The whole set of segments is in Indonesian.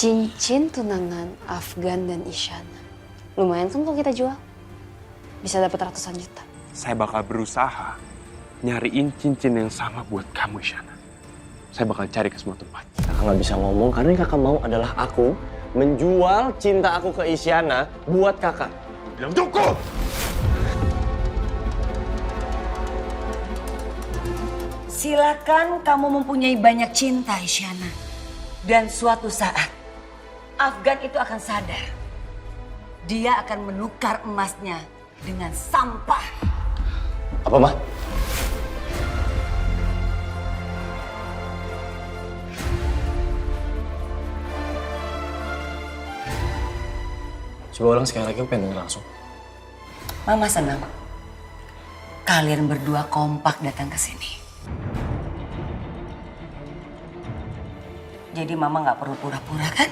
Cincin tunangan Afgan dan Isyana. Lumayan kan kalau kita jual? Bisa dapat ratusan juta. Saya bakal berusaha nyariin cincin yang sama buat kamu, Isyana. Saya bakal cari ke semua tempat. Kakak nggak bisa ngomong karena yang kakak mau adalah aku menjual cinta aku ke Isyana buat kakak. Bilang cukup! Silakan kamu mempunyai banyak cinta, Isyana. Dan suatu saat, Afgan itu akan sadar. Dia akan menukar emasnya dengan sampah. Apa, Ma? Coba ulang sekali lagi, aku pengen denger langsung. Mama senang. Kalian berdua kompak datang ke sini. Jadi Mama nggak perlu pura-pura kan?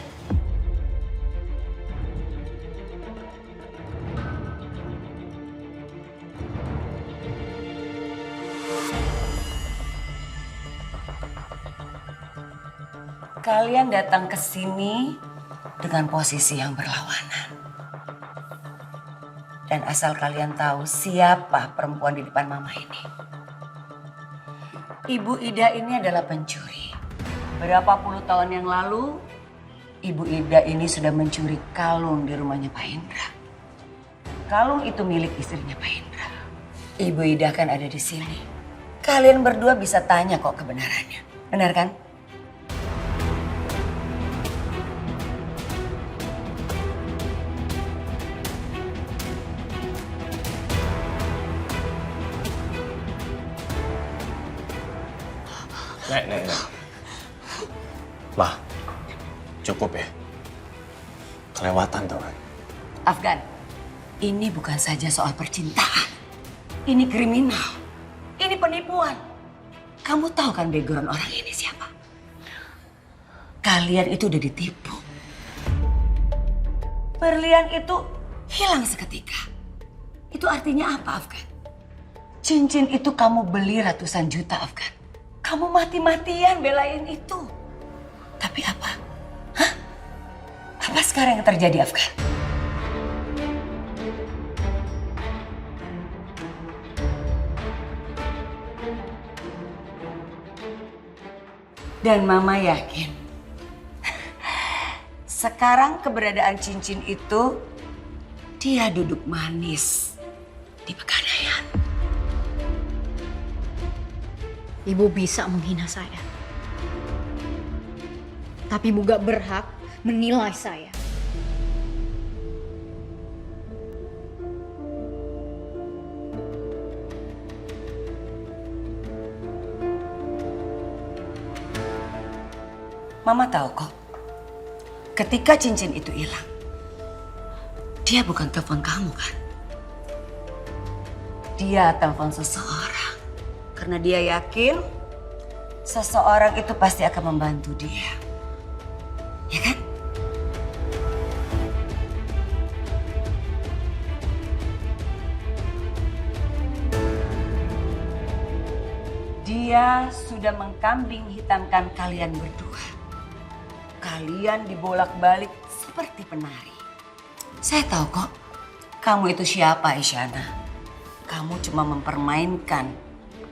Kalian datang ke sini dengan posisi yang berlawanan. Dan asal kalian tahu siapa perempuan di depan Mama ini. Ibu Ida ini adalah pencuri. Berapa puluh tahun yang lalu, Ibu Ida ini sudah mencuri kalung di rumahnya Pak Indra. Kalung itu milik istrinya Pak Indra. Ibu Ida kan ada di sini. Kalian berdua bisa tanya kok kebenarannya. Benar kan? Nek. Ma, cukup ya. Kelewatan tau kan? Afgan, ini bukan saja soal percintaan. Ini kriminal. Ini penipuan. Kamu tahu kan background orang ini siapa? Kalian itu udah ditipu. Berlian itu hilang seketika. Itu artinya apa, Afgan? Cincin itu kamu beli ratusan juta, Afgan. Kamu mati-matian belain itu. Tapi apa? Hah? Apa sekarang yang terjadi, Afgan? Dan Mama yakin, sekarang keberadaan cincin itu, dia duduk manis di Pegadaian. Ibu bisa menghina saya. Tapi Ibu gak berhak menilai saya. Mama tahu kok, ketika cincin itu hilang, dia bukan telepon kamu kan? Dia telepon seseorang. Karena dia yakin seseorang itu pasti akan membantu dia. Ya kan? Dia sudah mengkambing hitamkan kalian berdua. Kalian dibolak-balik seperti penari. Saya tahu kok, kamu itu siapa, Isyana. Kamu cuma mempermainkan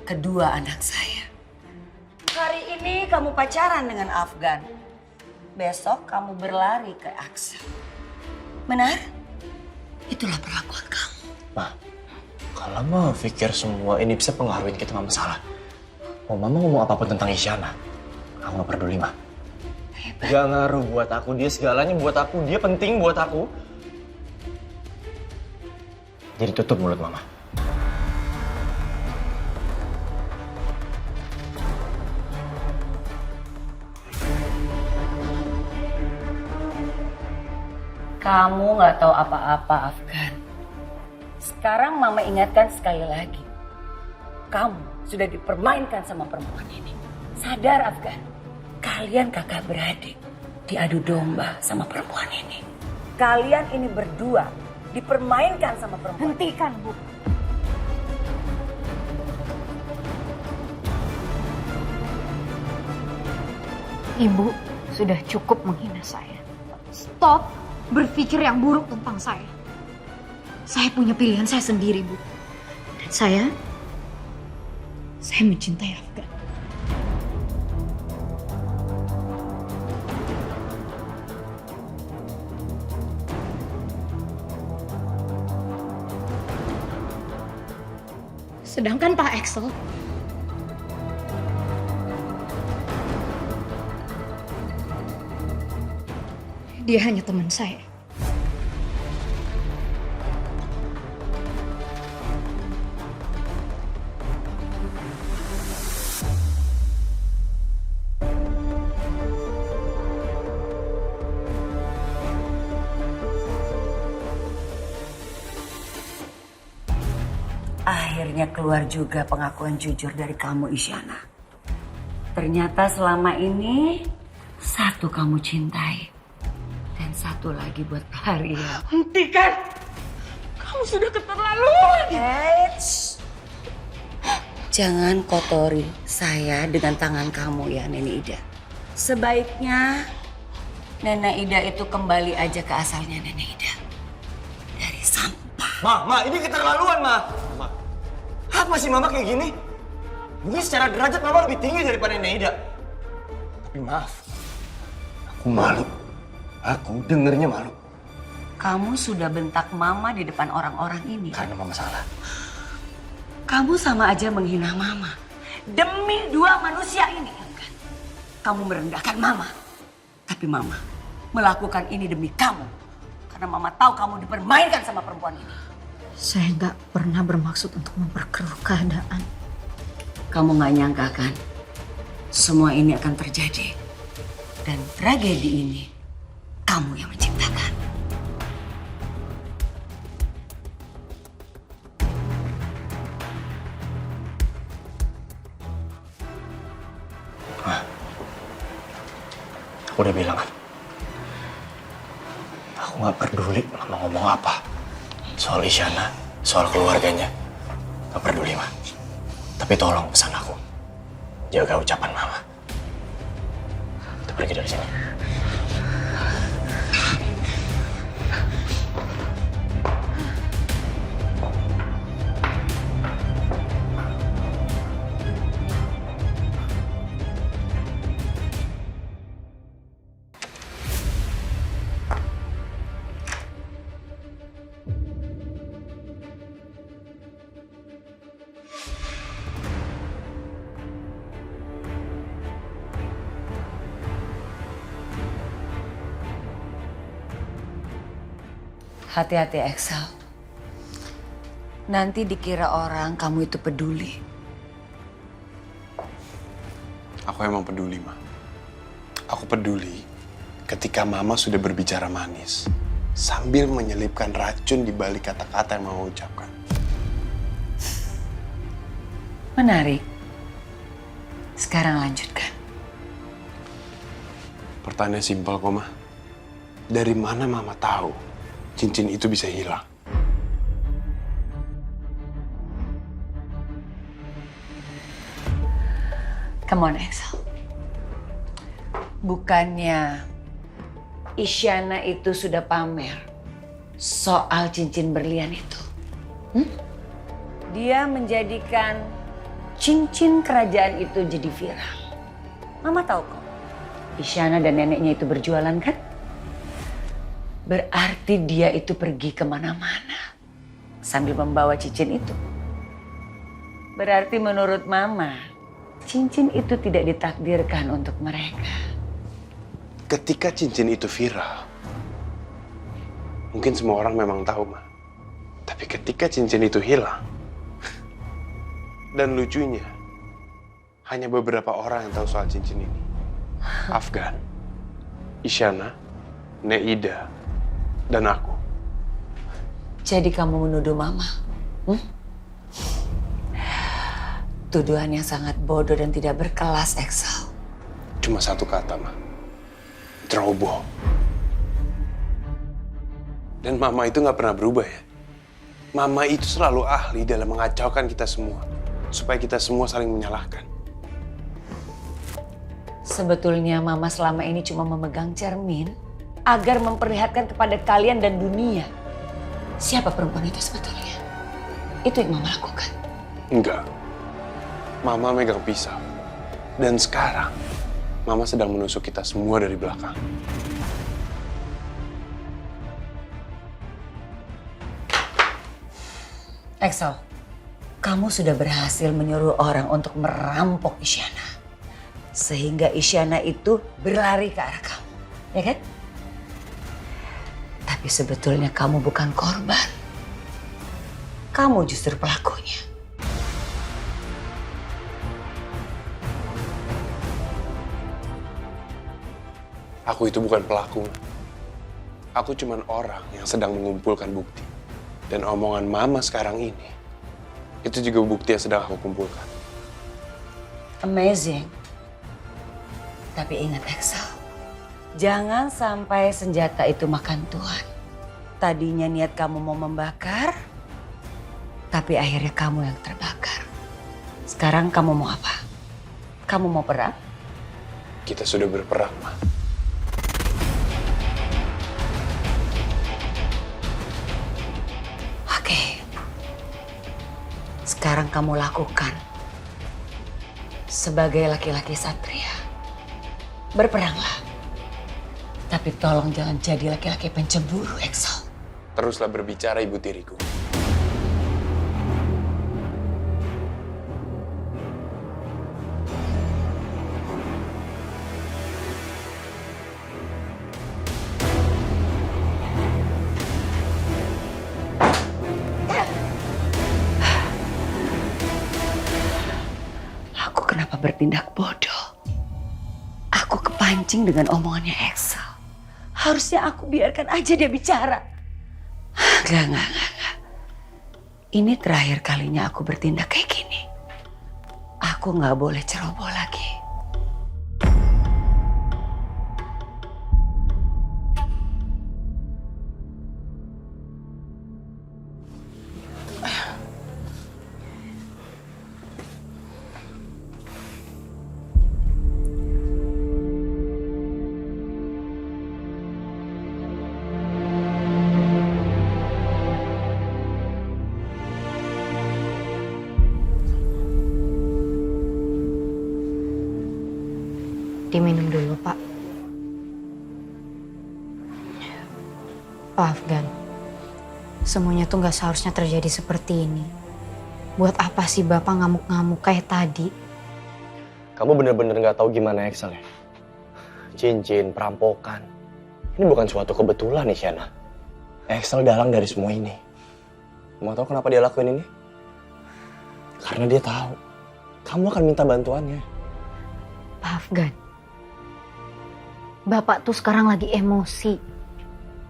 kedua anak saya. Hari ini kamu pacaran dengan Afgan. Besok kamu berlari ke Aksa. Benar? Itulah perlakuan kamu. Ma, kalau Mama pikir semua ini bisa pengaruhin kita Mama salah. Mau Mama ngomong apapun tentang Isyana, aku gak peduli, Ma. Hebat. Gak ngaruh buat aku, dia segalanya buat aku, dia penting buat aku. Jadi tutup mulut Mama. Kamu nggak tahu apa-apa, Afgan. Sekarang Mama ingatkan sekali lagi. Kamu sudah dipermainkan sama perempuan ini. Sadar, Afgan. Kalian kakak beradik diadu domba sama perempuan ini. Kalian ini berdua dipermainkan sama perempuan. Hentikan, Bu. Ibu sudah cukup menghina saya. Stop berpikir yang buruk tentang saya. Saya punya pilihan saya sendiri, Bu. Dan saya mencintai Afgan. Sedangkan Pak Axel, dia hanya teman saya. Akhirnya keluar juga pengakuan jujur dari kamu, Isyana. Ternyata selama ini satu kamu cintai dan satu lagi buat pelarian. Hentikan! Kamu sudah keterlaluan! Eits. Jangan kotori saya dengan tangan kamu ya, Nenek Ida. Sebaiknya Nenek Ida itu kembali aja ke asalnya, Nenek Ida. Dari sampah. Ma, ini keterlaluan, Ma. Apa sih Mama kayak gini? Mungkin secara derajat Mama lebih tinggi daripada Nenek Ida. Tapi maaf, aku malu. Aku dengernya malu. Kamu sudah bentak Mama di depan orang-orang ini. Karena Mama salah. Kamu sama aja menghina Mama. Demi dua manusia ini. Kamu merendahkan Mama. Tapi Mama melakukan ini demi kamu. Karena Mama tahu kamu dipermainkan sama perempuan ini. Saya nggak pernah bermaksud untuk memperkeruh keadaan. Kamu nggak nyangka kan? Semua ini akan terjadi. Dan tragedi ini kamu yang menciptakan. Aku udah bilang kan. Aku gak peduli Mama ngomong apa. Soal Isyana, soal keluarganya. Gak peduli, Ma. Tapi tolong pesan aku. Jaga ucapan Mama. Kita pergi dari sini. Hati-hati, Axel. Nanti dikira orang kamu itu peduli. Aku emang peduli, Ma. Aku peduli ketika Mama sudah berbicara manis sambil menyelipkan racun di balik kata-kata yang Mama ucapkan. Menarik. Sekarang lanjutkan. Pertanyaan simpel kok, Ma. Dari mana Mama tahu cincin itu bisa hilang? Come on, Axel. Bukannya Isyana itu sudah pamer soal cincin berlian itu. Dia menjadikan cincin kerajaan itu jadi viral. Mama tahu kok, Isyana dan neneknya itu berjualan kan? Berarti dia itu pergi kemana-mana sambil membawa cincin itu. Berarti menurut Mama, cincin itu tidak ditakdirkan untuk mereka. Ketika cincin itu viral, mungkin semua orang memang tahu, Ma. Tapi ketika cincin itu hilang, dan lucunya, hanya beberapa orang yang tahu soal cincin ini. Afgan, Isyana, Neida, dan aku. Jadi kamu menuduh Mama? Tuduhan yang sangat bodoh dan tidak berkelas, Axel. Cuma satu kata, Ma. Ceroboh. Dan Mama itu nggak pernah berubah ya. Mama itu selalu ahli dalam mengacaukan kita semua. Supaya kita semua saling menyalahkan. Sebetulnya Mama selama ini cuma memegang cermin agar memperlihatkan kepada kalian dan dunia siapa perempuan itu sebetulnya. Itu yang Mama lakukan. Enggak. Mama megang pisau. Dan sekarang, Mama sedang menusuk kita semua dari belakang. Axel, kamu sudah berhasil menyuruh orang untuk merampok Isyana. Sehingga Isyana itu berlari ke arah kamu, ya kan? Tapi sebetulnya kamu bukan korban. Kamu justru pelakunya. Aku itu bukan pelaku. Aku cuman orang yang sedang mengumpulkan bukti. Dan omongan Mama sekarang ini, itu juga bukti yang sedang aku kumpulkan. Amazing. Tapi ingat Axel, jangan sampai senjata itu makan Tuhan. Tadinya niat kamu mau membakar, tapi akhirnya kamu yang terbakar. Sekarang kamu mau apa? Kamu mau perang? Kita sudah berperang, Ma. Oke. Sekarang kamu lakukan sebagai laki-laki satria. Berperanglah. Tapi tolong jangan jadi laki-laki pencemburu, Axel. Teruslah berbicara, Ibu Tiriku. Aku kenapa bertindak bodoh? Aku kepancing dengan omongannya Axel. Harusnya aku biarkan aja dia bicara. Enggak. Ini terakhir kalinya aku bertindak kayak gini. Aku nggak boleh ceroboh lagi. Diminum dulu, Pak. Pak Afgan, semuanya tuh gak seharusnya terjadi seperti ini. Buat apa sih Bapak ngamuk-ngamuk kayak tadi? Kamu bener-bener gak tahu gimana Axel ya? Cincin, perampokan. Ini bukan suatu kebetulan nih, Shana. Axel dalang dari semua ini. Mau tahu kenapa dia lakuin ini? Karena dia tahu kamu akan minta bantuannya. Pak Afgan, Bapak tuh sekarang lagi emosi.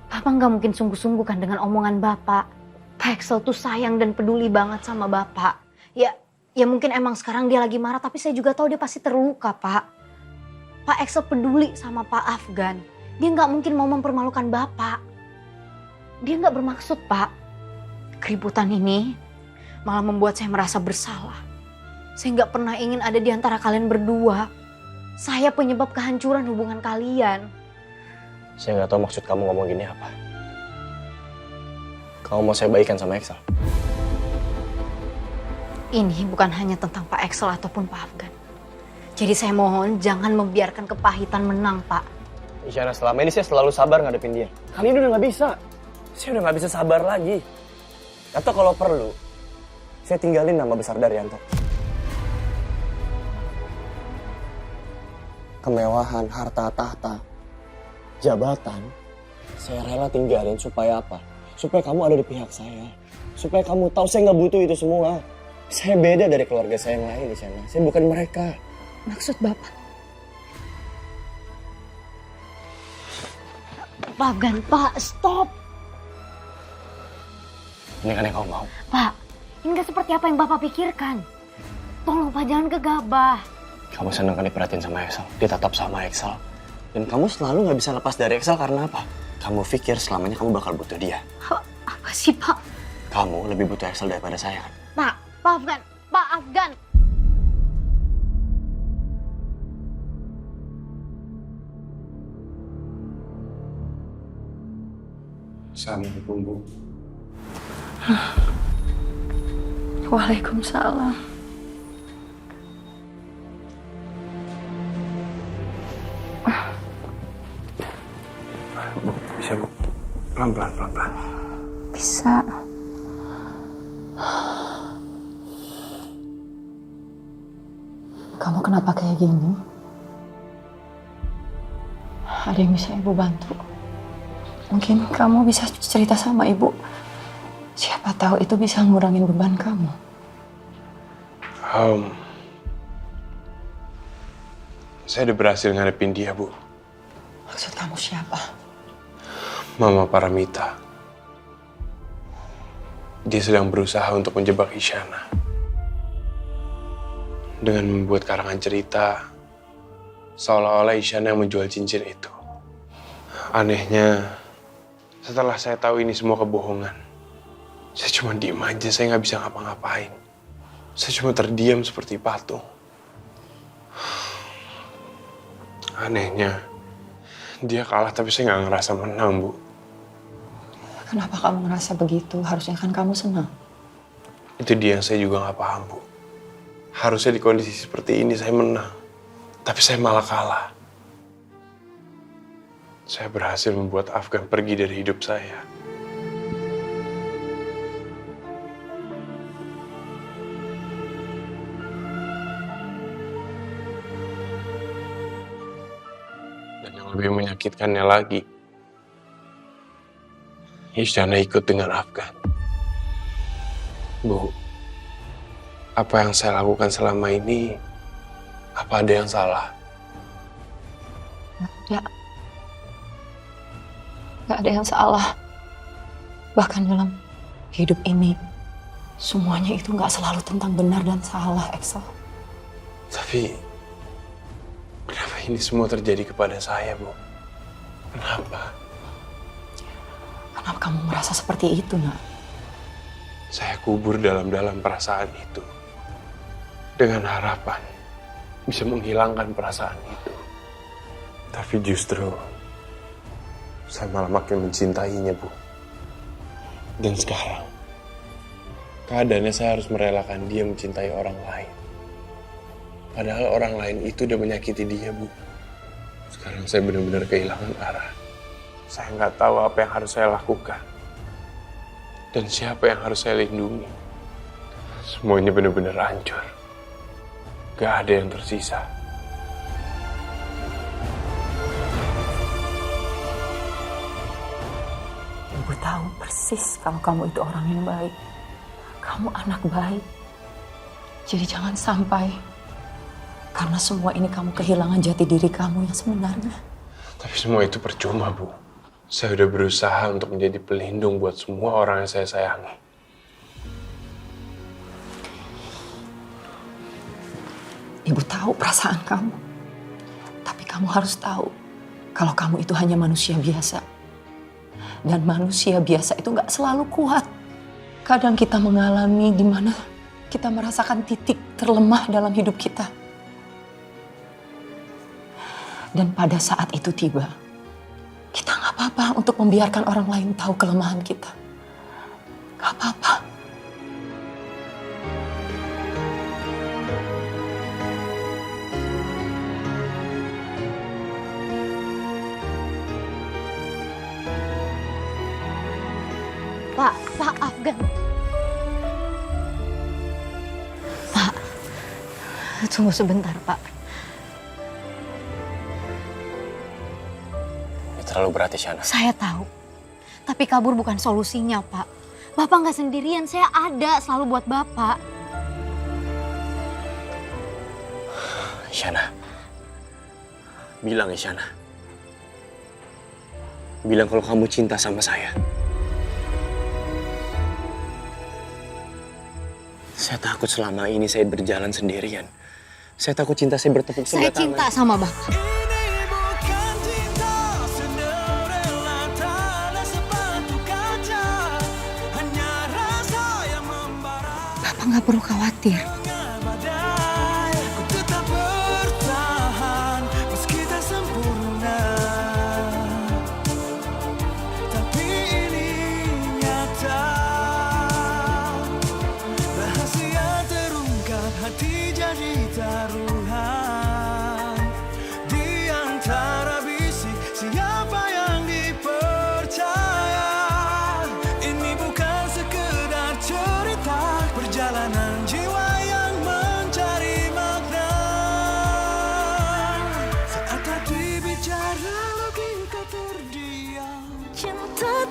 Bapak gak mungkin sungguh-sungguh kan dengan omongan Bapak. Pak Axel tuh sayang dan peduli banget sama Bapak. Ya mungkin emang sekarang dia lagi marah, tapi saya juga tahu dia pasti terluka, Pak. Pak Axel peduli sama Pak Afgan. Dia gak mungkin mau mempermalukan Bapak. Dia gak bermaksud, Pak. Keributan ini malah membuat saya merasa bersalah. Saya gak pernah ingin ada di antara kalian berdua. Saya penyebab kehancuran hubungan kalian. Saya nggak tahu maksud kamu ngomong gini apa. Kamu mau saya baikan sama Axel? Ini bukan hanya tentang Pak Axel ataupun Pak Afgan. Jadi saya mohon jangan membiarkan kepahitan menang, Pak. Isyana, selama ini saya selalu sabar ngadepin dia. Kali ini udah nggak bisa. Saya udah nggak bisa sabar lagi. Atau kalau perlu, saya tinggalin nama besar Daryanto. Kemewahan, harta tahta, jabatan, saya rela tinggalin supaya apa? Supaya kamu ada di pihak saya. Supaya kamu tahu saya nggak butuh itu semua. Saya beda dari keluarga saya yang lain di sana. Saya bukan mereka. Maksud Bapak? Pak Afgan, Pak, stop. Ini kan yang kamu mau. Pak, ini gak seperti apa yang Bapak pikirkan. Tolong Pak, jangan gegabah. Kamu senang kan diperhatiin sama Axel, ditatap sama Axel. Dan kamu selalu nggak bisa lepas dari Axel karena apa? Kamu pikir selamanya kamu bakal butuh dia. Apa sih, Pak? Kamu lebih butuh Axel daripada saya kan? Pak Afgan, Pak Afgan. Assalamualaikum, Bu. Waalaikumsalam. Bu, bisa, Bu? Pelan-pelan, pelan-pelan. Bisa. Kamu kenapa kayak gini? Ada yang bisa ibu bantu? Mungkin kamu bisa cerita sama ibu. Siapa tahu itu bisa ngurangin beban kamu. Saya udah berhasil ngadepin dia, Bu. Maksud kamu siapa? Mama Paramita. Dia sedang berusaha untuk menjebak Isyana. Dengan membuat karangan cerita, seolah-olah Isyana yang menjual cincin itu. Anehnya, setelah saya tahu ini semua kebohongan, saya cuma diem aja, saya nggak bisa ngapa-ngapain. Saya cuma terdiam seperti patung. Anehnya, dia kalah tapi saya nggak ngerasa menang, Bu. Kenapa kamu ngerasa begitu? Harusnya kan kamu senang. Itu dia yang saya juga nggak paham, Bu. Harusnya di kondisi seperti ini saya menang, tapi saya malah kalah. Saya berhasil membuat Afgan pergi dari hidup saya. Dan yang lebih menyakitkannya lagi, Isyana ikut dengan Afgan. Bu, apa yang saya lakukan selama ini, apa ada yang salah? Gak ada yang salah. Bahkan dalam hidup ini, semuanya itu gak selalu tentang benar dan salah, Axel. Tapi, kenapa ini semua terjadi kepada saya, Bu? Kenapa? Kenapa kamu merasa seperti itu, nak? Saya kubur dalam-dalam perasaan itu. Dengan harapan bisa menghilangkan perasaan itu. Tapi justru saya malah makin mencintainya, Bu. Dan sekarang, keadaannya saya harus merelakan dia mencintai orang lain. Padahal orang lain itu udah menyakiti dia, Bu. Sekarang saya benar-benar kehilangan arah. Saya nggak tahu apa yang harus saya lakukan. Dan siapa yang harus saya lindungi. Semuanya benar-benar hancur. Gak ada yang tersisa. Ibu tahu persis kalau kamu itu orang yang baik. Kamu anak baik. Jadi jangan sampai karena semua ini kamu kehilangan jati diri kamu yang sebenarnya. Tapi semua itu percuma, Bu. Saya udah berusaha untuk menjadi pelindung buat semua orang yang saya sayangi. Ibu tahu perasaan kamu. Tapi kamu harus tahu kalau kamu itu hanya manusia biasa. Dan manusia biasa itu gak selalu kuat. Kadang kita mengalami di mana kita merasakan titik terlemah dalam hidup kita. Dan pada saat itu tiba, kita gak apa-apa untuk membiarkan orang lain tahu kelemahan kita. Gak apa-apa. Pak Afgan. Pak, tunggu sebentar, Pak. Ini terlalu berat, Isyana. Saya tahu, tapi kabur bukan solusinya, Pak. Bapak nggak sendirian, saya ada selalu buat Bapak. Isyana. Bilang, Isyana. Bilang kalau kamu cinta sama saya. Saya takut selama ini saya berjalan sendirian. Saya takut cinta saya bertepuk sebelah Saya cinta sama Bapak. Bapak nggak perlu khawatir.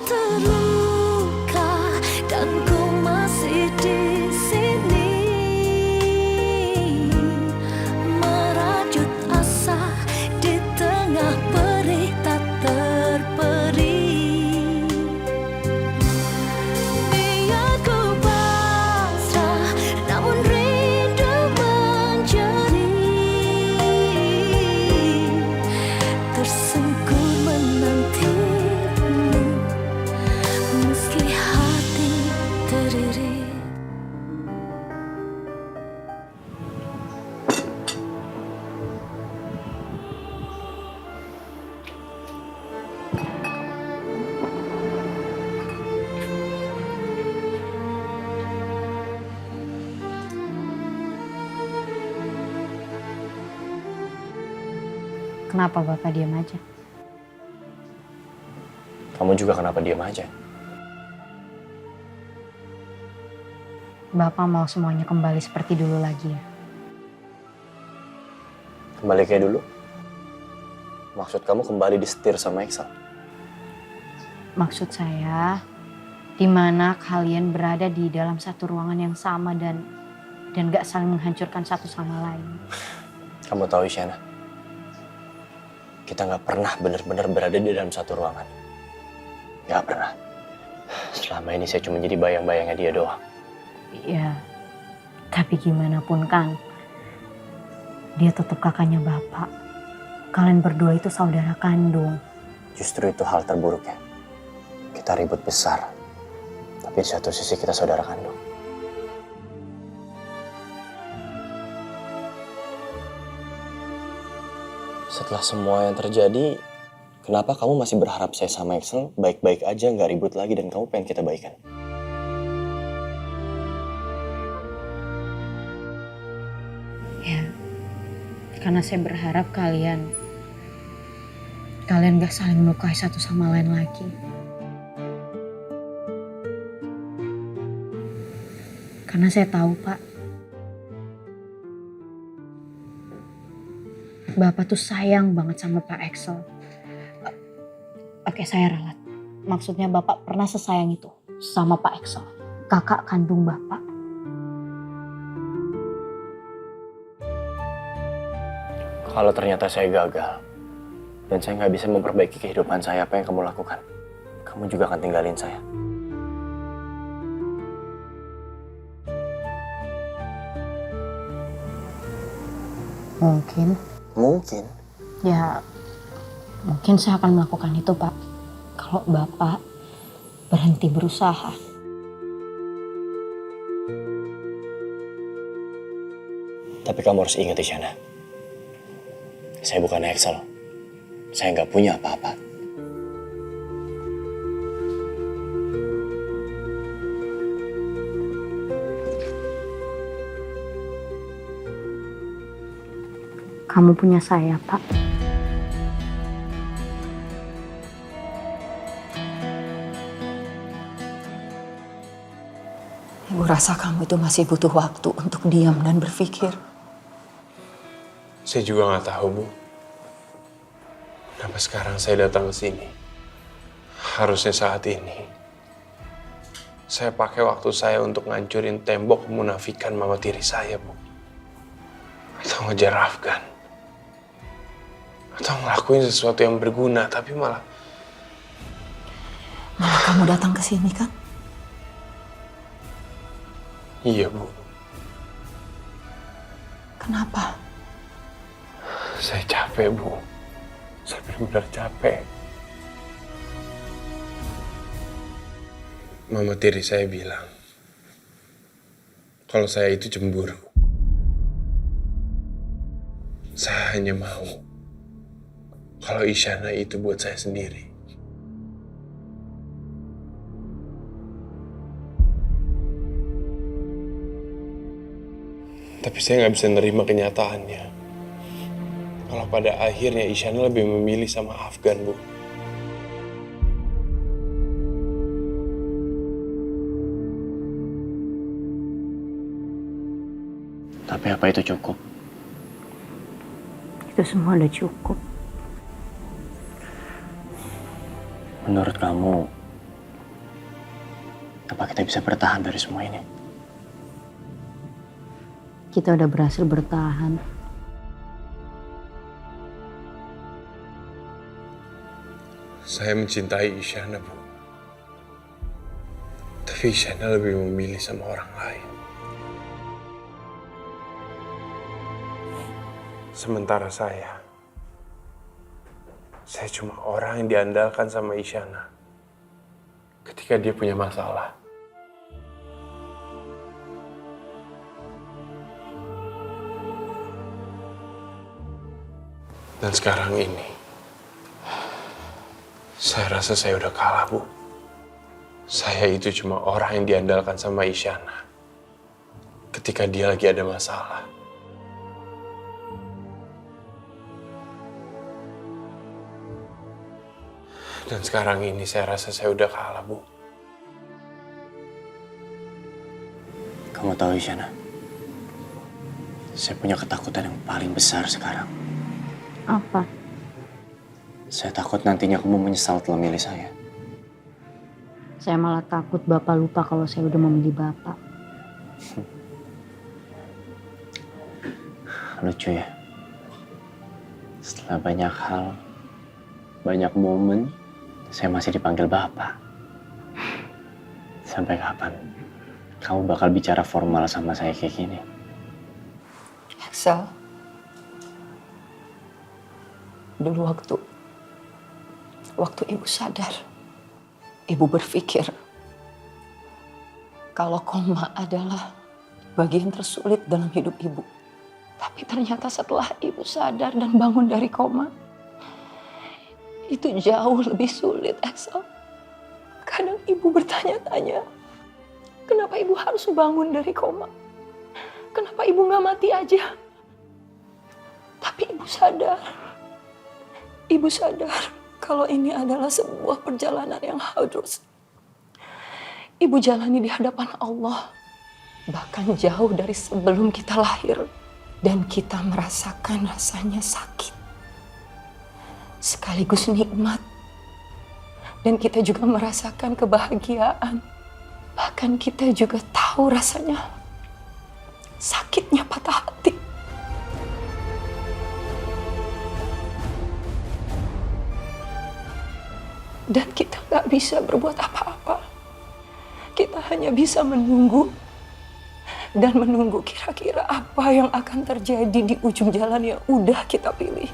terluka dan ku masih di sini merajut asa di tengah perih tak terperi. Biar ku pasrah, namun rindu menjerit, tersungkur menantimu meski hati teririt. Kenapa Bapak diam aja? Kamu juga kenapa diam aja? Bapak mau semuanya kembali seperti dulu lagi ya? Kembali kayak dulu? Maksud kamu kembali disetir sama Excel? Maksud saya, di mana kalian berada di dalam satu ruangan yang sama dan gak saling menghancurkan satu sama lain. Kamu tahu Isyana, kita nggak pernah benar-benar berada di dalam satu ruangan. Nggak pernah. Selama ini saya cuma jadi bayang-bayangnya dia doang. Ya, tapi gimana pun kan, dia tetap kakaknya Bapak. Kalian berdua itu saudara kandung. Justru itu hal terburuknya. Kita ribut besar, tapi di satu sisi kita saudara kandung. Setelah semua yang terjadi, kenapa kamu masih berharap saya sama Excel baik-baik aja, nggak ribut lagi, dan kamu pengen kita baikan? Ya, karena saya berharap kalian gak saling melukai satu sama lain lagi. Karena saya tahu Pak, Bapak tuh sayang banget sama Pak Excel. Oke, saya ralat. Maksudnya Bapak pernah sesayang itu sama Pak Excel, kakak kandung Bapak. Kalau ternyata saya gagal, dan saya nggak bisa memperbaiki kehidupan saya, apa yang kamu lakukan? Kamu juga akan tinggalin saya. Mungkin. Mungkin. Ya, mungkin saya akan melakukan itu Pak. Kalau Bapak berhenti berusaha. Tapi kamu harus ingat Isyana, saya bukan Excel. Saya nggak punya apa-apa. Kamu punya saya, Pak. Ibu rasa kamu itu masih butuh waktu untuk diam dan berpikir. Saya juga nggak tahu, Bu. Kenapa sekarang saya datang ke sini? Harusnya saat ini saya pakai waktu saya untuk ngancurin tembok memunafikan mama tiri saya, Bu. Atau ngejar Afgan. Atau ngelakuin sesuatu yang berguna, tapi malah Kamu datang ke sini kan? iya, Bu. Kenapa? Saya capek, Bu. Saya benar-benar capek. Mama tiri saya bilang, kalau saya itu cemburu. Saya hanya mau kalau Isyana itu buat saya sendiri. Tapi saya nggak bisa nerima kenyataannya. Kalau pada akhirnya Isyana lebih memilih sama Afgan, Bu. Tapi apa itu cukup? Itu semua udah cukup. Menurut kamu, Apa kita bisa bertahan dari semua ini? Kita udah berhasil bertahan. Saya mencintai Isyana, Bu. Tapi Isyana lebih memilih sama orang lain. Sementara saya cuma orang yang diandalkan sama Isyana ketika dia punya masalah. Dan sekarang ini, saya rasa saya udah kalah, Bu. Saya itu cuma orang yang diandalkan sama Isyana ketika dia lagi ada masalah. Dan sekarang ini saya rasa saya udah kalah, Bu. Kamu tahu Isyana, saya punya ketakutan yang paling besar sekarang. Apa? Saya takut nantinya kamu menyesal telah milih saya. Saya malah takut Bapak lupa kalau saya udah memilih Bapak. Lucu ya. Setelah banyak hal, banyak momen, saya masih dipanggil Bapak. Sampai kapan kamu bakal bicara formal sama saya kayak gini? Axel, dulu waktu ibu sadar, ibu berpikir kalau koma adalah bagian tersulit dalam hidup ibu. Tapi ternyata setelah ibu sadar dan bangun dari koma, itu jauh lebih sulit, Axel. Kadang ibu bertanya-tanya, kenapa ibu harus bangun dari koma? Kenapa ibu gak mati aja? Tapi ibu sadar kalau ini adalah sebuah perjalanan yang harus ibu jalani di hadapan Allah. Bahkan jauh dari sebelum kita lahir. Dan kita merasakan rasanya sakit. Sekaligus nikmat. Dan kita juga merasakan kebahagiaan. Bahkan kita juga tahu rasanya sakitnya patah hati. Dan kita gak bisa berbuat apa-apa. Kita hanya bisa menunggu. Dan menunggu kira-kira apa yang akan terjadi di ujung jalan yang udah kita pilih.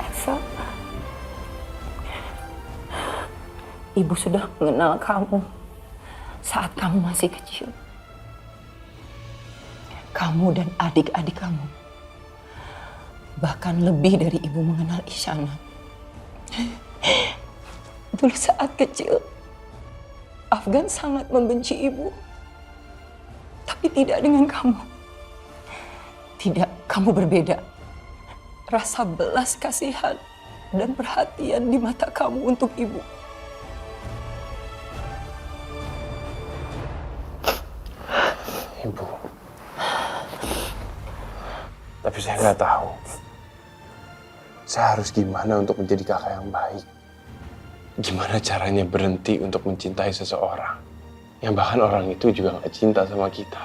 Elsa, ibu sudah mengenal kamu saat kamu masih kecil. Kamu dan adik-adik kamu. Bahkan lebih dari ibu mengenal Isyana. Dulu saat kecil, Afgan sangat membenci ibu. Tapi tidak dengan kamu. Tidak, kamu berbeda. Rasa belas kasihan dan perhatian di mata kamu untuk ibu. Ibu. Tapi saya nggak tahu. Saya harus gimana untuk menjadi kakak yang baik? Gimana caranya berhenti untuk mencintai seseorang yang bahkan orang itu juga nggak cinta sama kita?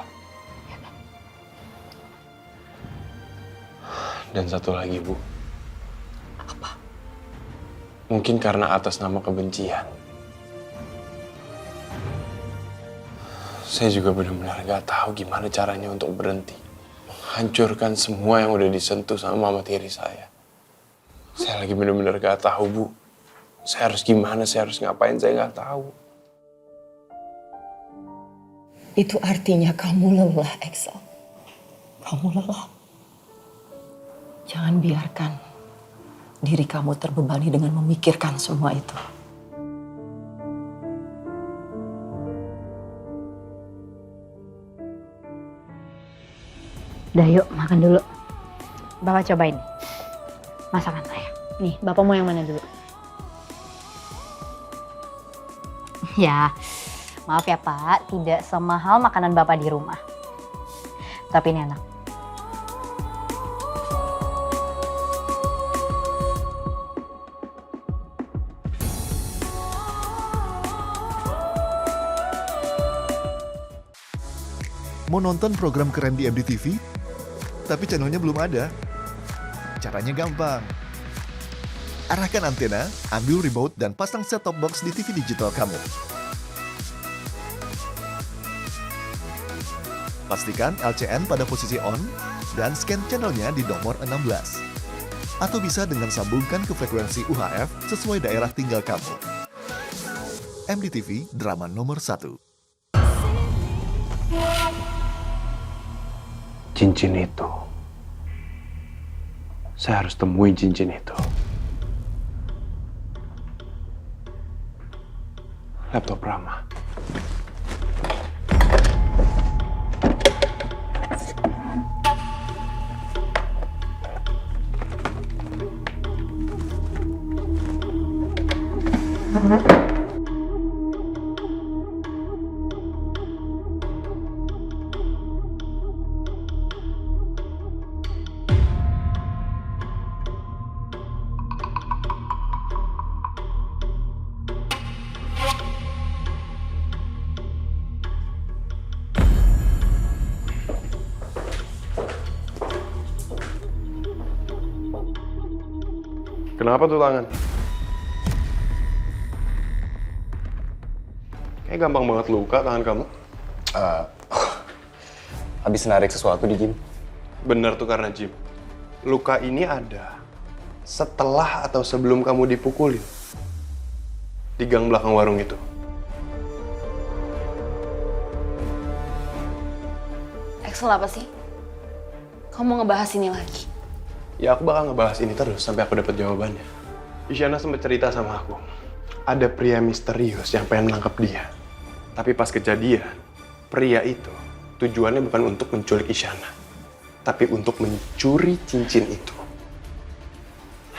Dan satu lagi, Bu. Apa? Mungkin karena atas nama kebencian. Saya juga benar-benar nggak tahu gimana caranya untuk berhenti. Menghancurkan semua yang udah disentuh sama mama tiri saya. Saya lagi benar-benar gak tahu, Bu. Saya harus gimana, saya harus ngapain, saya gak tahu. Itu artinya kamu lelah, Axel. Kamu lelah. Jangan biarkan diri kamu terbebani dengan memikirkan semua itu. Udah yuk, makan dulu. Bapak cobain masakan saya. Nih, Bapak mau yang mana dulu? Ya, maaf ya Pak, tidak semahal makanan Bapak di rumah. Tapi ini enak. Mau nonton program keren di MDTV? Tapi channelnya belum ada? Caranya gampang. Arahkan antena, ambil remote, dan pasang set-top box di TV digital kamu. Pastikan LCN pada posisi on, dan scan channelnya di nomor 16. Atau bisa dengan sambungkan ke frekuensi UHF sesuai daerah tinggal kamu. MDTV, drama nomor 1. Cincin itu. Saya harus temuin cincin itu. Laptop Rama. Kenapa tuh tangan? Kayak gampang banget luka tangan kamu. Habis narik sesuatu di gym. Bener tuh karena Jim. Luka ini ada setelah atau sebelum kamu dipukulin di gang belakang warung itu. Axel, apa sih? Kamu mau ngebahas ini lagi? Ya aku bakal ngebahas ini terus sampai aku dapat jawabannya. Isyana sempat cerita sama aku. Ada pria misterius yang pengen nangkep dia. Tapi pas kejadian, pria itu tujuannya bukan untuk menculik Isyana. Tapi untuk mencuri cincin itu.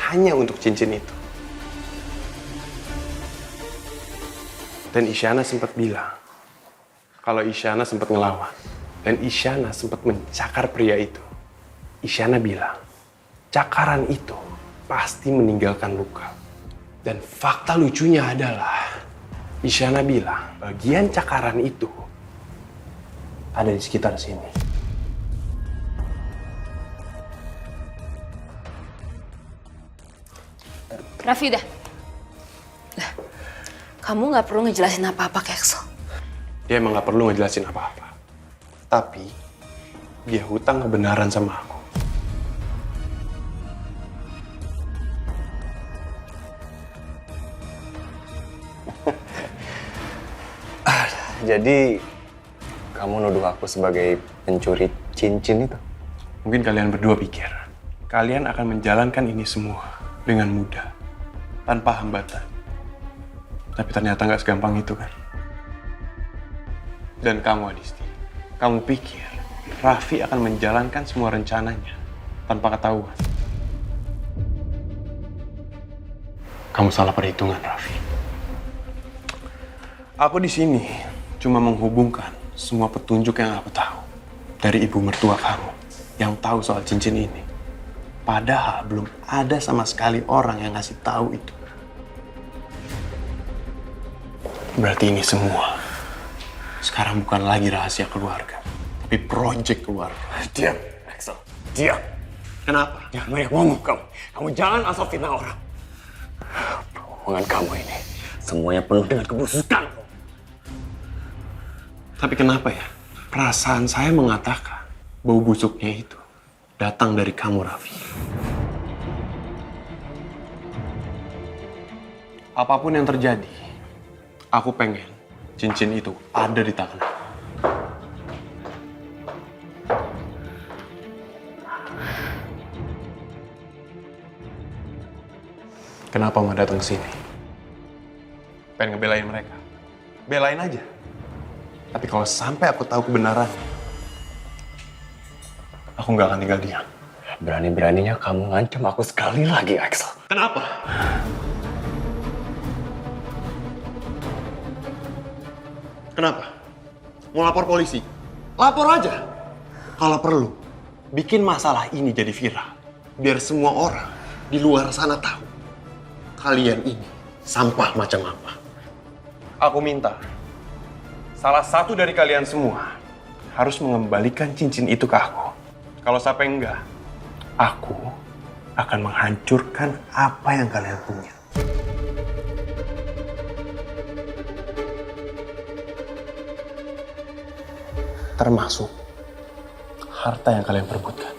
Hanya untuk cincin itu. Dan Isyana sempat bilang kalau Isyana sempat ngelawan. Dan Isyana sempat mencakar pria itu. Isyana bilang, cakaran itu pasti meninggalkan luka. Dan fakta lucunya adalah, Isyana bilang bagian cakaran itu ada di sekitar sini. Raffi, udah. Lah, kamu nggak perlu ngejelasin apa-apa ke Axel. Dia emang gak perlu ngejelasin apa-apa. Tapi, dia hutang kebenaran sama aku. Jadi, kamu nuduh aku sebagai pencuri cincin itu? Mungkin kalian berdua pikir, kalian akan menjalankan ini semua dengan mudah, tanpa hambatan. Tapi ternyata nggak segampang itu kan. Dan kamu, Adisti, kamu pikir Raffi akan menjalankan semua rencananya tanpa ketahuan. Kamu salah perhitungan, Raffi. Aku di sini cuma menghubungkan semua petunjuk yang aku tahu dari ibu mertua kamu yang tahu soal cincin ini. Padahal belum ada sama sekali orang yang ngasih tahu itu. Berarti ini semua sekarang bukan lagi rahasia keluarga, tapi proyek keluarga. Diam, Axel. Diam. Kenapa? Jangan banyak ngomong kamu. Kamu jangan asal fitnah orang. Omongan kamu ini semuanya penuh dengan kebusukan. Tapi kenapa ya? Perasaan saya mengatakan bau busuknya itu datang dari kamu, Raffi. Apapun yang terjadi, aku pengen cincin itu ada di tangan. Kenapa mau datang ke sini? Pengen ngebelain mereka. Belain aja. Tapi kalau sampai aku tahu kebenarannya, aku nggak akan tinggal diam. Berani-beraninya kamu ngancam aku sekali lagi, Axel. Kenapa? Kenapa? Mau lapor polisi? Lapor aja. Kalau perlu, bikin masalah ini jadi viral. Biar semua orang di luar sana tahu. Kalian ini sampah macam apa. Aku minta salah satu dari kalian semua harus mengembalikan cincin itu ke aku. Kalau sampai enggak, aku akan menghancurkan apa yang kalian punya. Termasuk harta yang kalian perebutkan.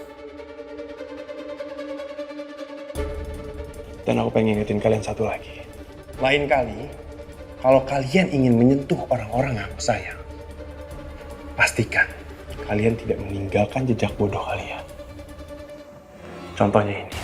Dan aku pengen ingetin kalian satu lagi. Lain kali, kalau kalian ingin menyentuh orang-orang yang aku sayang, pastikan kalian tidak meninggalkan jejak bodoh kalian. Contohnya ini.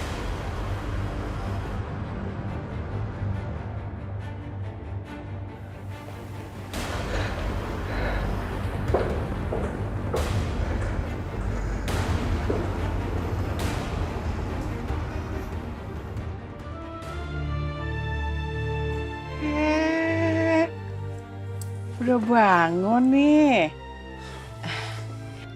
Udah bangun nih.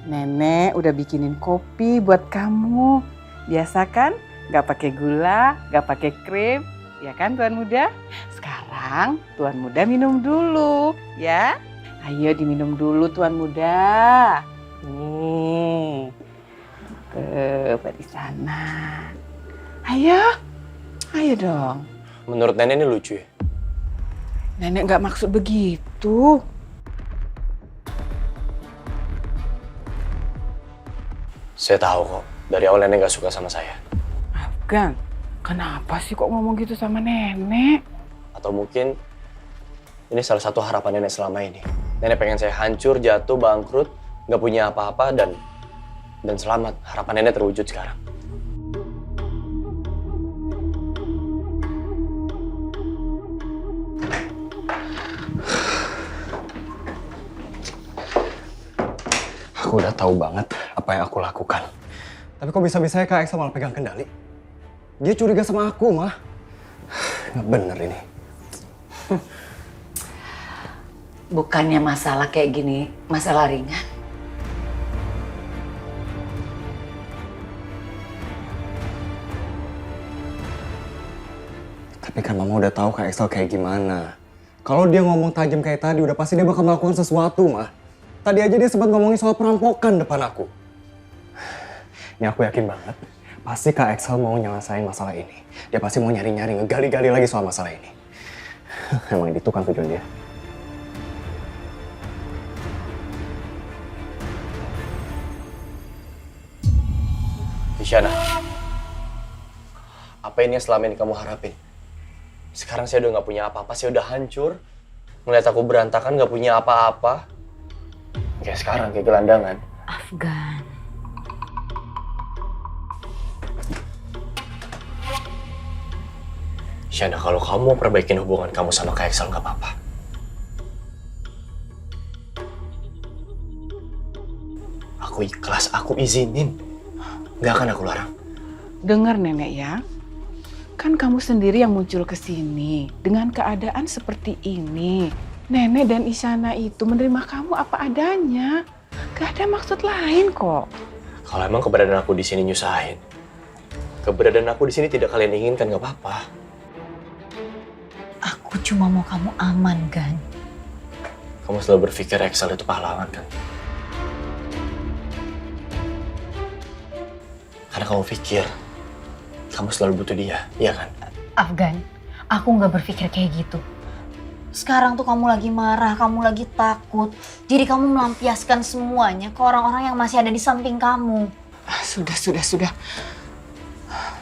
Nenek udah bikinin kopi buat kamu. Biasa kan? Gak pakai gula, gak pakai krim. Ya kan Tuan Muda? Sekarang Tuan Muda minum dulu ya. Ayo diminum dulu Tuan Muda. Nih. Tuh, di sana. Ayo. Ayo dong. Menurut nenek ini lucu ya? Nenek gak maksud begitu. Saya tahu kok, dari awal nenek gak suka sama saya. Afgan, kenapa sih kok ngomong gitu sama nenek? Atau mungkin ini salah satu harapan nenek selama ini. Nenek pengen saya hancur, jatuh, bangkrut, gak punya apa-apa, dan selamat. Harapan nenek terwujud sekarang. Aku udah tahu banget apa yang aku lakukan. Tapi kok bisa-bisanya Kak Eksa malah pegang kendali? Dia curiga sama aku, mah. Nggak bener ini. Bukannya masalah kayak gini, masalah ringan. Tapi kan Mama udah tahu Kak Eksa kayak gimana. Kalau dia ngomong tajam kayak tadi, udah pasti dia bakal melakukan sesuatu, mah. Tadi aja dia sempat ngomongin soal perampokan depan aku. Ini aku yakin banget, pasti Kak Excel mau nyelesain masalah ini. Dia pasti mau nyari-nyari, ngegali-gali lagi soal masalah ini. Emang itu kan tujuan dia. Isyana, apa ini yang selama ini kamu harapin? Sekarang saya udah gak punya apa-apa, saya udah hancur. Ngeliat aku berantakan, gak punya apa-apa. Kayak sekarang, kayak gelandangan. Afgan. Isyana, kalau kamu mau perbaikin hubungan kamu sama Kak Excel gak apa-apa. Aku ikhlas, aku izinin. Gak akan aku larang. Dengar nenek ya. Kan kamu sendiri yang muncul ke sini dengan keadaan seperti ini. Nenek dan Isyana itu menerima kamu apa adanya. Gak ada maksud lain kok. Kalau emang keberadaan aku di sini nyusahin, keberadaan aku di sini tidak kalian inginkan, gak apa-apa. Aku cuma mau kamu aman, Gan. Kamu selalu berpikir Excel itu pahlawan kan? Karena kamu pikir kamu selalu butuh dia, iya kan? Afgan, aku nggak berpikir kayak gitu. Sekarang tuh kamu lagi marah, kamu lagi takut. Jadi kamu melampiaskan semuanya ke orang-orang yang masih ada di samping kamu. Sudah.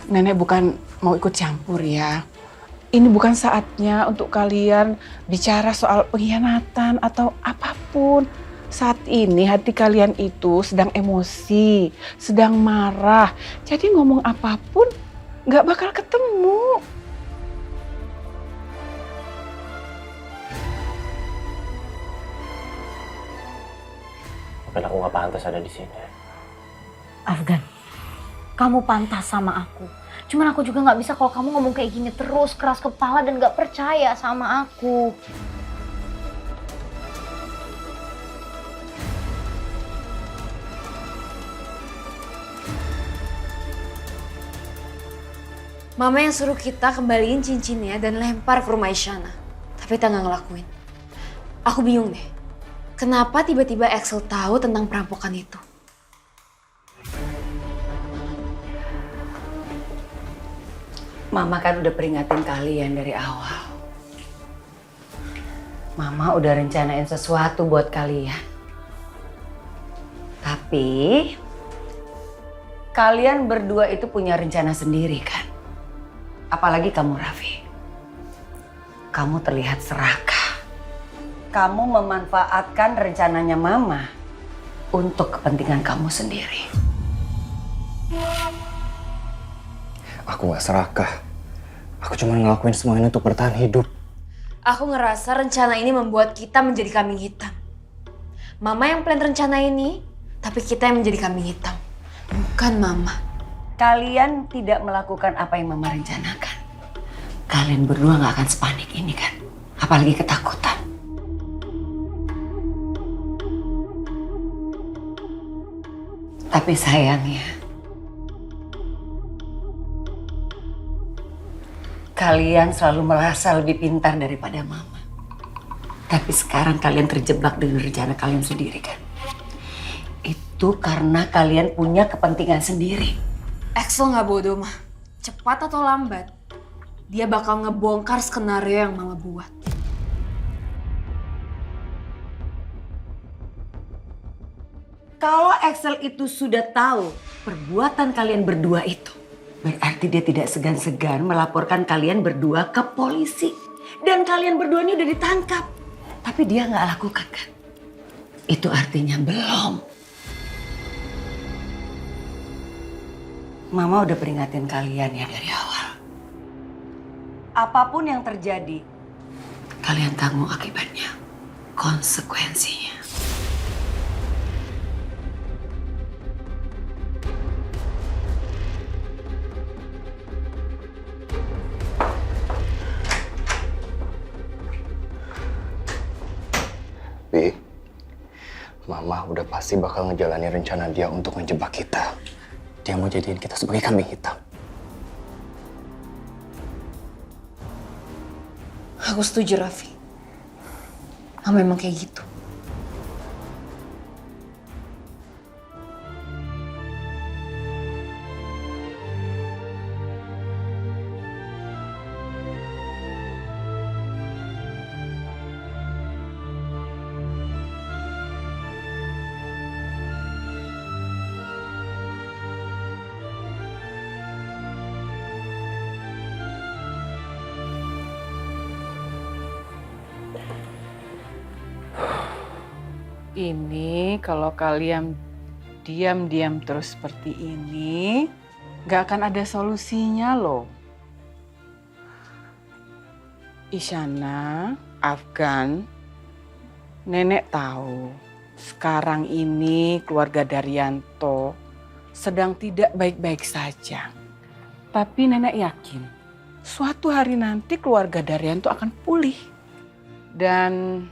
Nenek bukan mau ikut campur ya. Ini bukan saatnya untuk kalian bicara soal pengkhianatan atau apapun. Saat ini hati kalian itu sedang emosi, sedang marah. Jadi ngomong apapun nggak bakal ketemu. Mungkin aku nggak pantas ada di sini. Afgan, kamu pantas sama aku. Cuman aku juga nggak bisa kalau kamu ngomong kayak gini terus, keras kepala dan nggak percaya sama aku. Mama yang suruh kita kembaliin cincinnya dan lempar ke rumah Isyana. Tapi kita nggak ngelakuin. Aku bingung deh. Kenapa tiba-tiba Axel tahu tentang perampokan itu? Mama kan udah peringatin kalian dari awal. Mama udah rencanain sesuatu buat kalian. Tapi kalian berdua itu punya rencana sendiri kan? Apalagi kamu, Raffi. Kamu terlihat serakah. Kamu memanfaatkan rencananya Mama untuk kepentingan kamu sendiri. Aku gak serakah. Aku cuma ngelakuin semua ini untuk bertahan hidup. Aku ngerasa rencana ini membuat kita menjadi kambing hitam. Mama yang plan rencana ini, tapi kita yang menjadi kambing hitam. Bukan Mama. Kalian tidak melakukan apa yang Mama rencanakan. Kalian berdua gak akan sepanik ini kan? Apalagi ketakutan. Tapi sayangnya, kalian selalu merasa lebih pintar daripada Mama. Tapi sekarang kalian terjebak dengan rencana kalian sendiri kan? Itu karena kalian punya kepentingan sendiri. Axel nggak bodoh mah. Cepat atau lambat, dia bakal ngebongkar skenario yang Mama buat. Kalau Axel itu sudah tahu perbuatan kalian berdua itu, berarti dia tidak segan-segan melaporkan kalian berdua ke polisi. Dan kalian berdua ini udah ditangkap. Tapi dia nggak lakukan kan? Itu artinya belum. Mama udah peringatin kalian ya dari awal. Apapun yang terjadi, kalian tanggung akibatnya, konsekuensinya. Bi, Mama udah pasti bakal ngejalanin rencana dia untuk ngejebak kita. Dia mau jadiin kita sebagai kambing hitam. Aku setuju, Raffi. Memang kayak gitu. Ini kalau kalian diam-diam terus seperti ini, gak akan ada solusinya loh. Isyana, Afgan, Nenek tahu sekarang ini keluarga Daryanto sedang tidak baik-baik saja. Tapi Nenek yakin suatu hari nanti keluarga Daryanto akan pulih. Dan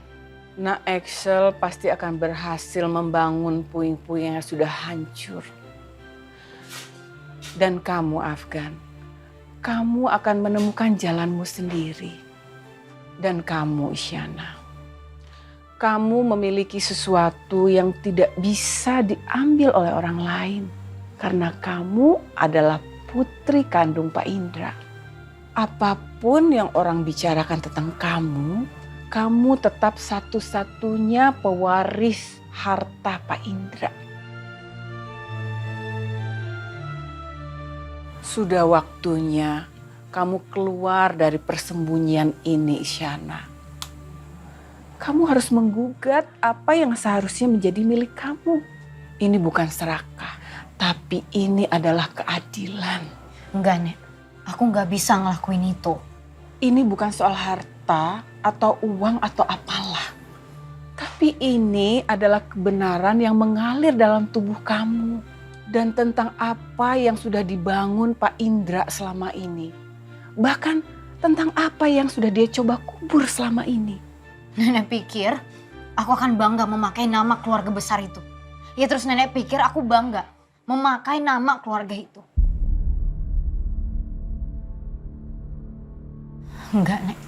Nak Axel pasti akan berhasil membangun puing-puing yang sudah hancur. Dan kamu, Afgan, kamu akan menemukan jalanmu sendiri. Dan kamu, Isyana, kamu memiliki sesuatu yang tidak bisa diambil oleh orang lain. Karena kamu adalah putri kandung Pak Indra. Apapun yang orang bicarakan tentang kamu tetap satu-satunya pewaris harta Pak Indra. Sudah waktunya kamu keluar dari persembunyian ini, Isyana. Kamu harus menggugat apa yang seharusnya menjadi milik kamu. Ini bukan serakah, tapi ini adalah keadilan. Enggak, Nek. Aku nggak bisa ngelakuin itu. Ini bukan soal harta atau uang atau apalah. Tapi ini adalah kebenaran yang mengalir dalam tubuh kamu. Dan tentang apa yang sudah dibangun Pak Indra selama ini. Bahkan tentang apa yang sudah dia coba kubur selama ini. Nenek pikir aku akan bangga memakai nama keluarga besar itu. Ya terus nenek pikir aku bangga memakai nama keluarga itu. Enggak, Nek.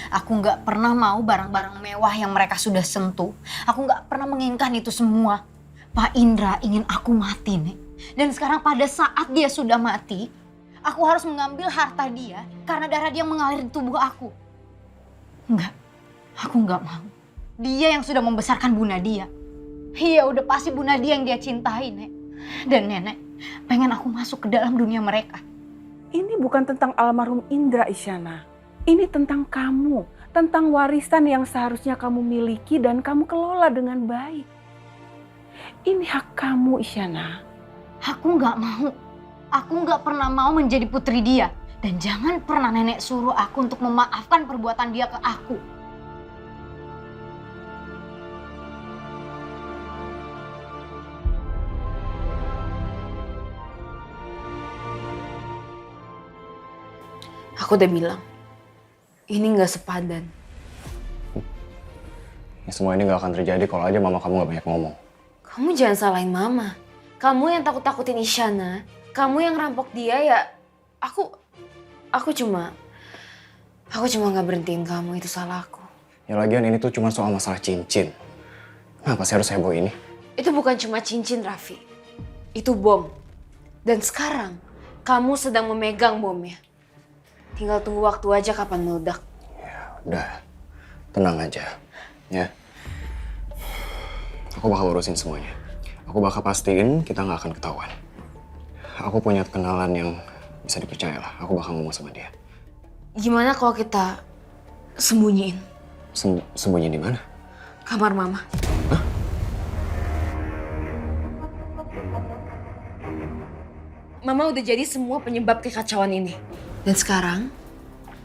Aku nggak pernah mau barang-barang mewah yang mereka sudah sentuh. Aku nggak pernah menginginkan itu semua. Pak Indra ingin aku mati, Nek. Dan sekarang pada saat dia sudah mati, aku harus mengambil harta dia karena darah dia mengalir di tubuh aku. Enggak, aku nggak mau. Dia yang sudah membesarkan Bu Nadia. Iya, udah pasti Bu Nadia yang dia cintai, Nek. Dan Nenek pengen aku masuk ke dalam dunia mereka. Ini bukan tentang almarhum Indra, Isyana. Ini tentang kamu, tentang warisan yang seharusnya kamu miliki dan kamu kelola dengan baik. Ini hak kamu, Isyana. Aku nggak mau. Aku nggak pernah mau menjadi putri dia. Dan jangan pernah nenek suruh aku untuk memaafkan perbuatan dia ke aku. Aku udah bilang, ini nggak sepadan. Ya, semua ini gak akan terjadi kalau aja mama kamu gak banyak ngomong. Kamu jangan salahin mama. Kamu yang takut-takutin Isyana. Kamu yang rampok dia ya. Aku cuma nggak berhentiin kamu, itu salah aku. Ya lagian ini tuh cuma soal masalah cincin. Kenapa sih harus heboh ini? Itu bukan cuma cincin, Raffi. Itu bom. Dan sekarang kamu sedang memegang bomnya. Tinggal tunggu waktu aja kapan meledak. Ya udah, tenang aja. Ya. Aku bakal urusin semuanya. Aku bakal pastiin kita nggak akan ketahuan. Aku punya kenalan yang bisa dipercaya lah. Aku bakal ngomong sama dia. Gimana kalau kita sembunyiin? Sembunyi di mana? Kamar mama. Hah? Mama udah jadi semua penyebab kekacauan ini. Dan sekarang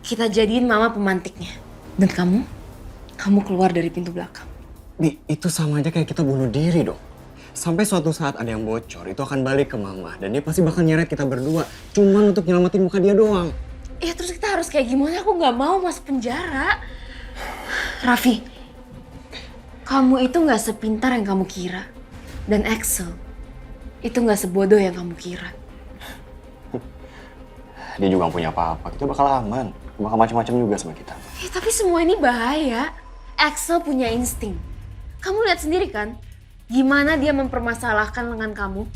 kita jadiin mama pemantiknya. Dan kamu keluar dari pintu belakang. Bi, itu sama aja kayak kita bunuh diri dong. Sampai suatu saat ada yang bocor, itu akan balik ke mama. Dan dia pasti bakal nyeret kita berdua. Cuman untuk nyelamatin muka dia doang. Ya terus kita harus kayak gimana? Aku nggak mau masuk penjara. Raffi, kamu itu nggak sepintar yang kamu kira. Dan Axel, itu nggak sebodoh yang kamu kira. Dia juga gak punya apa-apa, kita bakal aman. Bakal macam-macam juga sama kita. Ya, tapi semua ini bahaya. Axel punya insting. Kamu lihat sendiri kan? Gimana dia mempermasalahkan lengan kamu?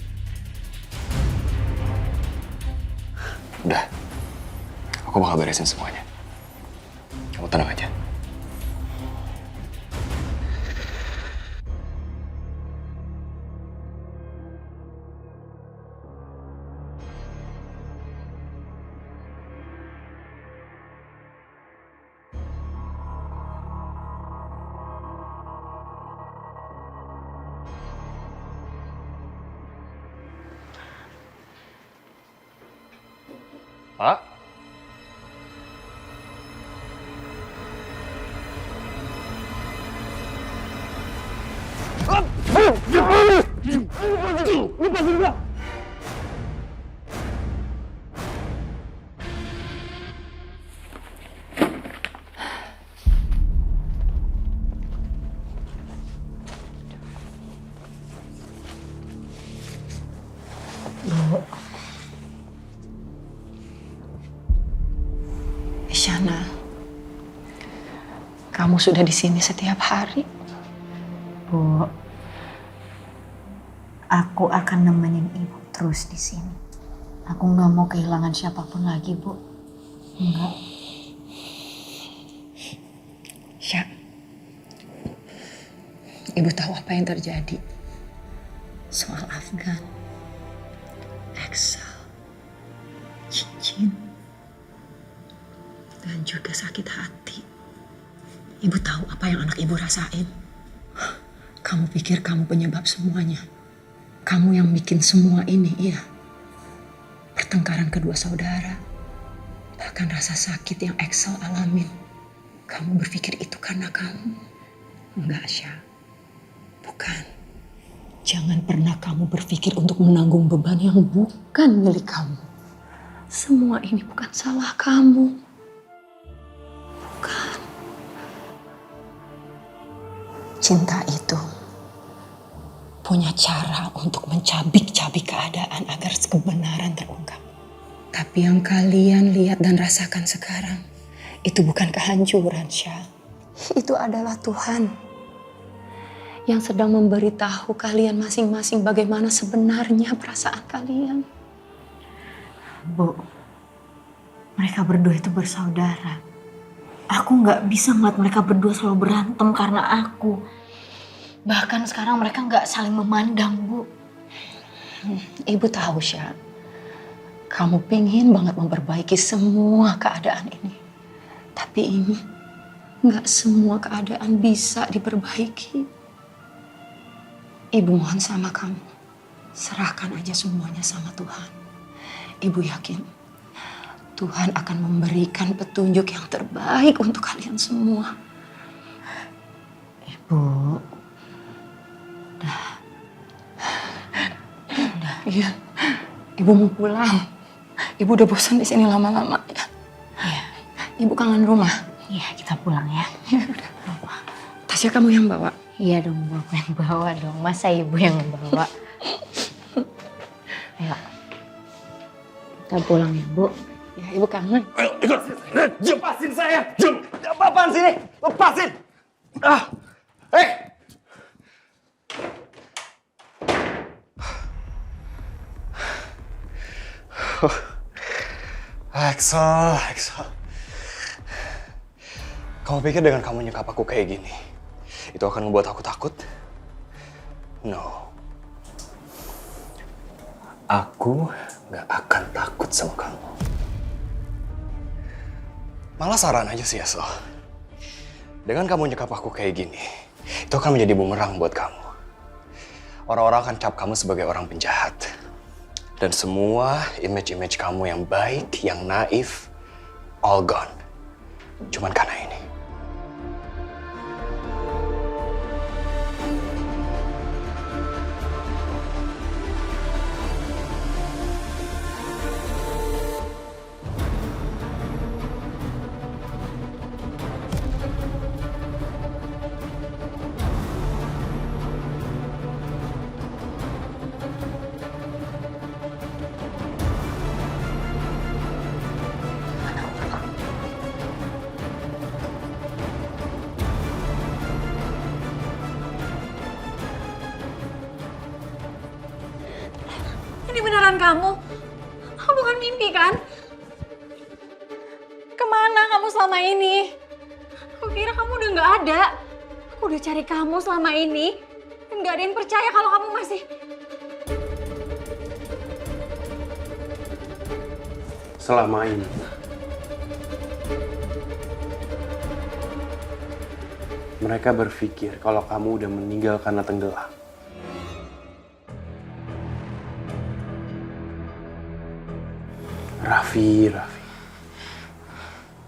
Udah, aku bakal beresin semuanya. Kamu tenang aja. Pak? Isyana, kamu sudah di sini setiap hari. Bu, aku akan nemenin Ibu terus di sini. Aku nggak mau kehilangan siapapun lagi, Bu. Enggak. Ya, Ibu tahu apa yang terjadi. Soal Afgan, Axel, cincin, dan juga sakit hati. Ibu tahu apa yang anak Ibu rasain. Kamu pikir kamu penyebab semuanya. Kamu yang bikin semua ini, iya. Pertengkaran kedua saudara. Bahkan rasa sakit yang Axel alamin. Kamu berpikir itu karena kamu. Enggak, Syah. Bukan. Jangan pernah kamu berpikir untuk menanggung beban yang bukan milik kamu. Semua ini bukan salah kamu. Bukan. Cinta itu punya cara untuk mencabik-cabik keadaan agar kebenaran terungkap. Tapi yang kalian lihat dan rasakan sekarang, Itu bukan kehancuran, Syah. Itu adalah Tuhan yang sedang memberitahu kalian masing-masing bagaimana sebenarnya perasaan kalian. Bu, mereka berdua itu bersaudara. Aku nggak bisa ngeliat mereka berdua selalu berantem karena aku. Bahkan sekarang mereka nggak saling memandang, Bu. Ibu tahu, Syah. Kamu pengen banget memperbaiki semua keadaan ini. Tapi ini nggak semua keadaan bisa diperbaiki. Ibu mohon sama kamu, serahkan aja semuanya sama Tuhan. Ibu yakin Tuhan akan memberikan petunjuk yang terbaik untuk kalian semua. Ibu, Iya, Ibu mau pulang. Ibu udah bosan di sini lama-lama ya. iya, Ibu kangen rumah. iya kita pulang ya. Ya udah. Tasya kamu yang bawa. Iya dong, Bu, aku yang bawa dong. Masa Ibu yang bawa? Ayo, kita pulang ya, Bu. Ya, Ibu kangen. Ayo, ikut. Lepasin saya. Jom. Apaan sini? Lepasin. Ah. Hei. Axel. Kamu pikir dengan kamu nyekap aku kayak gini, itu akan membuat aku takut? No. Aku gak akan takut sama kamu. Malah saran aja sih, Axel. Dengan kamu nyekap aku kayak gini, itu akan menjadi bumerang buat kamu. Orang-orang akan cap kamu sebagai orang penjahat. Dan semua image-image kamu yang baik, yang naif, all gone. Cuman karena ini. Ini beneran kamu? Kamu bukan mimpi kan? Kemana kamu selama ini? Aku kira kamu udah nggak ada. Aku udah cari kamu selama ini. Dan nggak ada yang percaya kalau kamu masih... Selama ini. Mereka berpikir kalau kamu udah meninggal karena tenggelam. Raffi.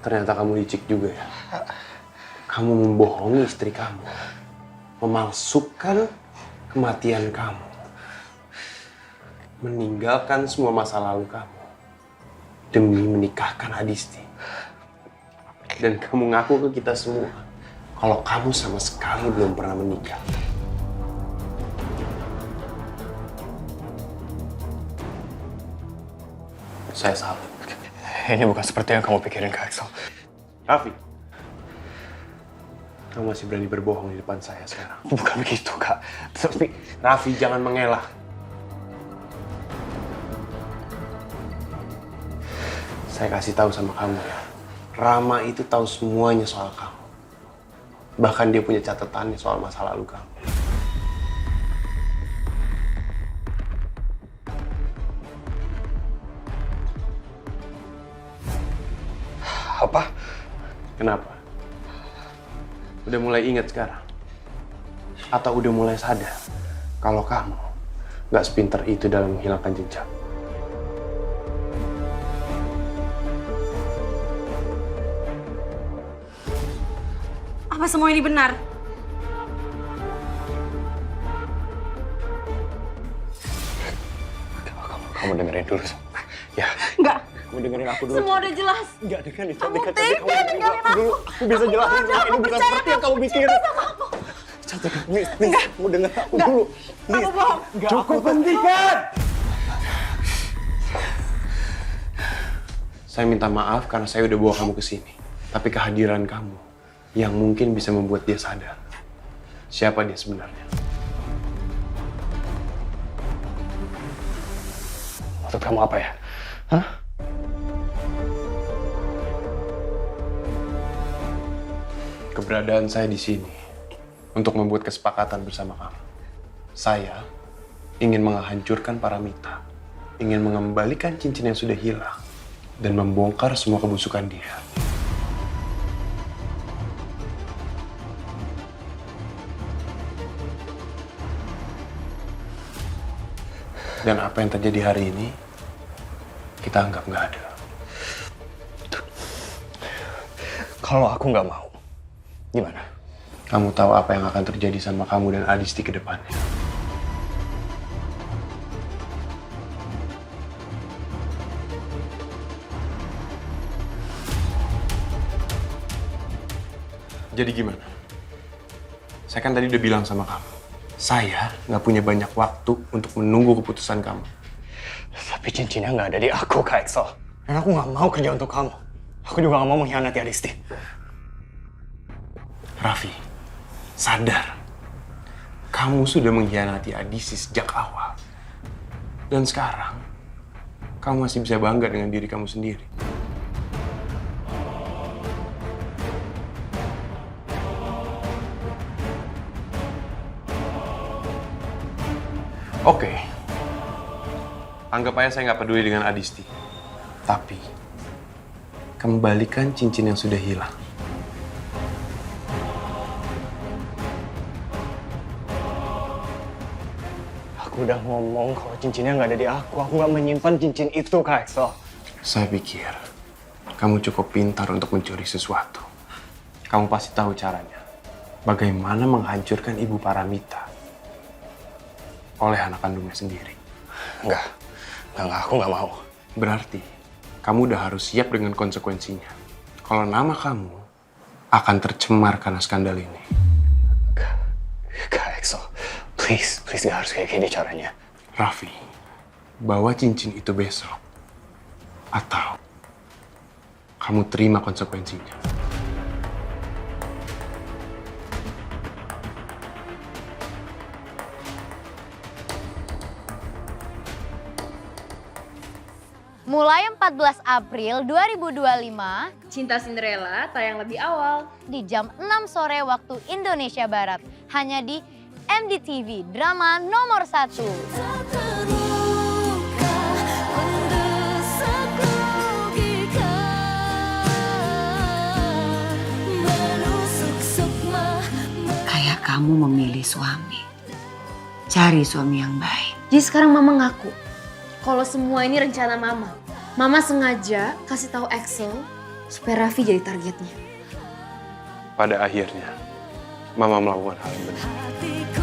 Ternyata kamu licik juga ya. Kamu membohongi istri kamu. Memalsukan kematian kamu. Meninggalkan semua masa lalu kamu. Demi menikahkan Adisti. Dan kamu ngaku ke kita semua kalau kamu sama sekali belum pernah menikah. Saya salah. Ini bukan seperti yang kamu pikirin, Kak Axel. Raffi, kamu masih berani berbohong di depan saya sekarang. Bukan begitu, Kak. Tapi Raffi, jangan mengelak. Saya kasih tahu sama kamu ya. Rama itu tahu semuanya soal kamu. Bahkan dia punya catatannya soal masa lalu kamu. apa? Kenapa? Udah mulai ingat sekarang? Atau udah mulai sadar kalau kamu gak sepintar itu dalam menghilangkan jejak? Apa semua ini benar? Kamu dengerin dulu. Ya. Enggak. Kamu dengerin aku dulu. Semua udah jelas. Enggak, dengerin. Kamu Cantik, dengerin aku dulu. Aku bisa jelasin. Ini bukan seperti yang kamu pikir. Cantik, please. Kamu denger aku dulu. Kamu bohong. Cukup, hentikan! Saya minta maaf karena saya udah bawa kamu ke sini. Tapi kehadiran kamu yang mungkin bisa membuat dia sadar siapa dia sebenarnya. Maksud kamu apa ya? Hah? Keberadaan saya di sini untuk membuat kesepakatan bersama kamu. Saya ingin menghancurkan Paramita, ingin mengembalikan cincin yang sudah hilang, dan membongkar semua kebusukan dia. Dan apa yang terjadi hari ini, kita anggap nggak ada. Kalau aku nggak mau, gimana? Kamu tahu apa yang akan terjadi sama kamu dan Adisti ke depannya. Jadi gimana? Saya kan tadi udah bilang sama kamu, saya nggak punya banyak waktu untuk menunggu keputusan kamu. Tapi cincinnya nggak ada di aku, Kak Axel. Dan aku nggak mau kerja untuk kamu. Aku juga nggak mau mengkhianati Adisti. Raffi, sadar. Kamu sudah mengkhianati Adisti sejak awal. Dan sekarang, kamu masih bisa bangga dengan diri kamu sendiri. Oke. Anggap aja saya nggak peduli dengan Adisti. Tapi, kembalikan cincin yang sudah hilang. Aku udah ngomong kalau cincinnya nggak ada di aku. Aku nggak menyimpan cincin itu, Kak Axel. Saya pikir, kamu cukup pintar untuk mencuri sesuatu. Kamu pasti tahu caranya. Bagaimana menghancurkan Ibu Paramita oleh anak kandungnya sendiri. Enggak, aku nggak mau. Berarti, kamu udah harus siap dengan konsekuensinya. Kalau nama kamu akan tercemar karena skandal ini. Kak Axel, please gak harus kayak gini caranya. Raffi, bawa cincin itu besok. Atau, kamu terima konsekuensinya. Mulai 14 April 2025 Cinta Cinderella tayang lebih awal. di jam 6 sore waktu Indonesia Barat. Hanya di MDTV, drama nomor 1. Tak terluka mendesak logika, menusuk sukma. Kayak kamu memilih suami. Cari suami yang baik. Jadi sekarang mama ngaku kalau semua ini rencana mama. Mama sengaja kasih tahu Axel supaya Raffi jadi targetnya. Pada akhirnya, Mama melakukan hal yang benar. Hatiku